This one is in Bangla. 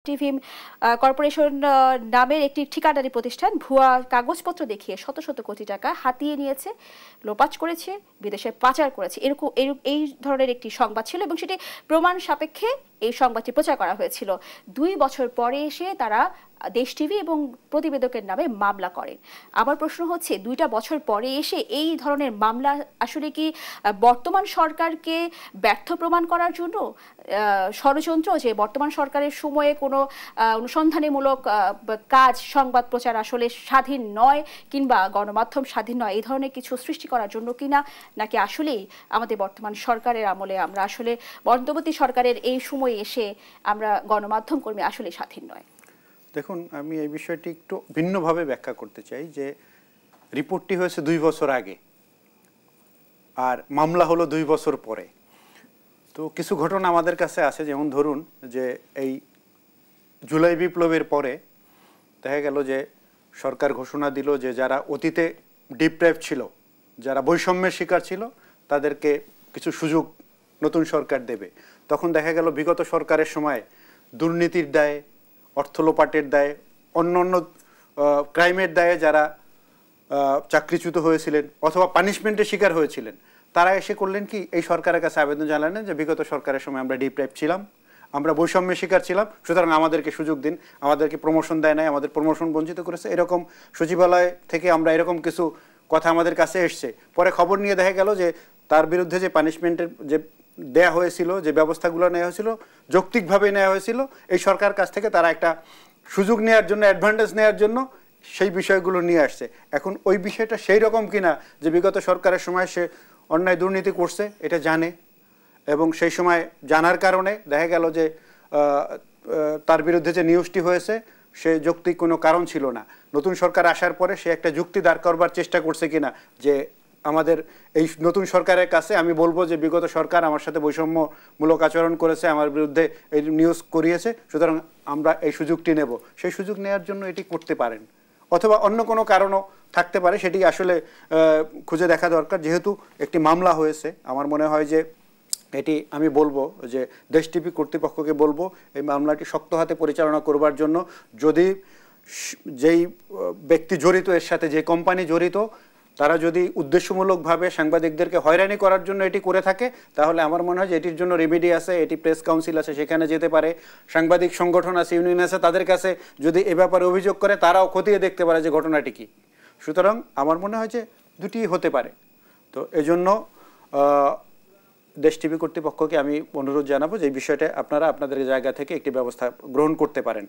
টিভি কর্পোরেশন নামের একটি ঠিকাদারি প্রতিষ্ঠান ভুয়া কাগজপত্র দেখিয়ে শত শত কোটি টাকা হাতিয়ে নিয়েছে, লোপাট করেছে, বিদেশে পাচার করেছে, এরকম এই ধরনের একটি সংবাদ ছিল এবং সেটি প্রমাণ সাপেক্ষে এই সংবাদটি প্রচার করা হয়েছিল। 2 বছর পরে এসে তারা দেশ টিভি এবং প্রতিবেদকের নামে মামলা করেন। আমার প্রশ্ন হচ্ছে 2টা বছর পরে এসে এই ধরনের মামলা আসলে কি বর্তমান সরকারকে ব্যর্থ প্রমাণ করার জন্য ষড়যন্ত্র, যে বর্তমান সরকারের সময়ে কোনো অনুসন্ধানীমূলক কাজ, সংবাদ প্রচার আসলে স্বাধীন নয় কিংবা গণমাধ্যম স্বাধীন নয়, এই ধরনের কিছু সৃষ্টি করার জন্য কিনা, নাকি আসলেই আমাদের বর্তমান সরকারের আমলে আমরা আসলে অন্তর্বর্তী সরকারের এই সময়ে এসে আমরা গণমাধ্যম কর্মী আসলে স্বাধীন নয়? দেখুন, আমি এই বিষয়টি একটু ভিন্নভাবে ব্যাখ্যা করতে চাই যে রিপোর্টটি হয়েছে 2 বছর আগে আর মামলা হলো 2 বছর পরে। তো কিছু ঘটনা আমাদের কাছে আছে, যেমন ধরুন যে এই জুলাই বিপ্লবের পরে দেখা গেল যে সরকার ঘোষণা দিল যে যারা অতীতে ডিপ্রাইভ ছিল, যারা বৈষম্যের শিকার ছিল, তাদেরকে কিছু সুযোগ নতুন সরকার দেবে। তখন দেখা গেল বিগত সরকারের সময় দুর্নীতির দায়ে, অর্থ লোপাটের দায়ে, অন্য অন্য ক্রাইমের দায়ে যারা চাকরিচ্যুত হয়েছিলেন অথবা পানিশমেন্টের শিকার হয়েছিলেন, তারা এসে করলেন কি, এই সরকারের কাছে আবেদন জানালেন যে বিগত সরকারের সময় আমরা ডিপ্রাইভ ছিলাম, আমরা বৈষম্যের শিকার ছিলাম, সুতরাং আমাদেরকে সুযোগ দিন, আমাদেরকে প্রমোশন দেয় নাই, আমাদের প্রমোশন বঞ্চিত করেছে। এরকম সচিবালয় থেকে আমরা এরকম কিছু কথা আমাদের কাছে এসছে। পরে খবর নিয়ে দেখা গেল যে তার বিরুদ্ধে যে পানিশমেন্টের যে দেয়া হয়েছিল, যে ব্যবস্থাগুলো নেওয়া হয়েছিল, যৌক্তিকভাবে নেওয়া হয়েছিল, এই সরকার কাছ থেকে তারা একটা সুযোগ নেওয়ার জন্য, অ্যাডভান্টেজ নেওয়ার জন্য সেই বিষয়গুলো নিয়ে আসছে। এখন ওই বিষয়টা সেই রকম কিনা যে বিগত সরকারের সময় সে অন্যায় দুর্নীতি করছে এটা জানে, এবং সেই সময় জানার কারণে দেখা গেল যে তার বিরুদ্ধে যে নিউজটি হয়েছে সে যৌক্তিক কোনো কারণ ছিল না। নতুন সরকার আসার পরে সে একটা যুক্তি দাঁড় করবার চেষ্টা করছে কিনা যে আমাদের এই নতুন সরকারের কাছে আমি বলবো যে বিগত সরকার আমার সাথে বৈষম্যমূলক আচরণ করেছে, আমার বিরুদ্ধে এই নিউজ করিয়েছে, সুতরাং আমরা এই সুযোগটি নেব। সেই সুযোগ নেওয়ার জন্য এটি করতে পারেন, অথবা অন্য কোনো কারণও থাকতে পারে, সেটি আসলে খুঁজে দেখা দরকার। যেহেতু একটি মামলা হয়েছে, আমার মনে হয় যে এটি আমি বলবো যে দেশ টিভি কর্তৃপক্ষকে বলবো এই মামলাটি শক্ত হাতে পরিচালনা করবার জন্য। যদি যেই ব্যক্তি জড়িত এর সাথে, যে কোম্পানি জড়িত, তারা যদি উদ্দেশ্যমূলকভাবে সাংবাদিকদেরকে হয়রানি করার জন্য এটি করে থাকে, তাহলে আমার মনে হয় যে এটির জন্য রেমেডি আছে, এটি প্রেস কাউন্সিল আছে, সেখানে যেতে পারে। সাংবাদিক সংগঠন আছে, ইউনিয়ন আছে, তাদের কাছে যদি এ ব্যাপারে অভিযোগ করে, তারাও খতিয়ে দেখতে পারে যে ঘটনাটি কী। সুতরাং আমার মনে হয় যে দুটি হতে পারে। তো এজন্য দেশ টিভি কর্তৃপক্ষকে আমি অনুরোধ জানাবো যে এই বিষয়টা আপনারা আপনাদের জায়গা থেকে একটি ব্যবস্থা গ্রহণ করতে পারেন।